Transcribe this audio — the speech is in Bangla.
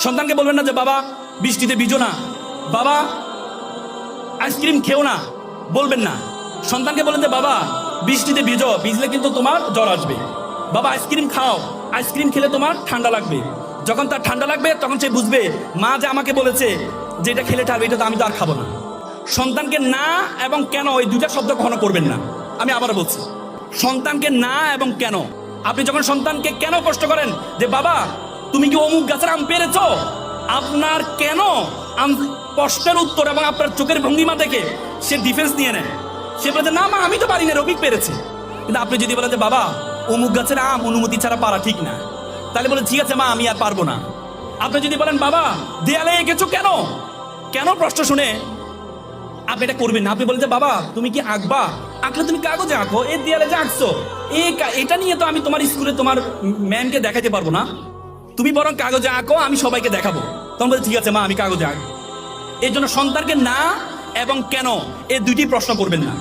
সন্তানকে বলবেন না যে বাবা বৃষ্টিতে ভিজো না, বাবা আইসক্রিম খেও না, বলবেন না। সন্তানকে বলেন যে বাবা বৃষ্টিতে ভিজো, ভিজলে কিন্তু তোমার জ্বর আসবে। বাবা আইসক্রিম খাও, আইসক্রিম খেলে তোমার ঠান্ডা লাগবে। যখন তার ঠান্ডা লাগবে তখন সে বুঝবে মা যে আমাকে বলেছে যে এটা খেলে ঠান্ডা, এটা তো আমি তো আর খাবো না। সন্তানকে না এবং কেন এই দুইটা শব্দ কখনো করবেন না। আমি আবার বলছি, সন্তানকে না এবং কেন। আপনি যখন সন্তানকে কেন কষ্ট করেন যে বাবা তুমি কি অমুক গাছের আম পেরেছো, আপনার কেন প্রশ্নের উত্তর এবং আপনার চোখের ভঙ্গিমা দেখে সে ডিফেন্স নিয়ে নেয়। সে বলে না মা আমি তো পারি না, রফিক পেরেছে। কিন্তু আপনি যদি বলেন যে বাবা অমুক গাছের আম অনুমতি ছাড়া পারা ঠিক না, তাহলে বলে ঠিক আছে মা আমি আর পারবো না। আপনি যদি বলেন বাবা দেয়ালে এঁকেছো কেন, কেন প্রশ্ন শুনে আপনি এটা করবেন না। আপনি বলেন যে বাবা তুমি কি আঁকবা, আঁকলে তুমি কাগজে আঁকো, এই দেয়ালে যে আঁকছো এটা নিয়ে তো আমি তোমার স্কুলে তোমার ম্যামকে দেখাতে পারবো না, তুমি বরং কাগজে আঁকো, আমি সবাইকে দেখাবো। তখন বলছে ঠিক আছে মা আমি কাগজে আঁকবো। এই জন্য সন্তানকে না এবং কেন এই দুইটি প্রশ্ন করবেন না।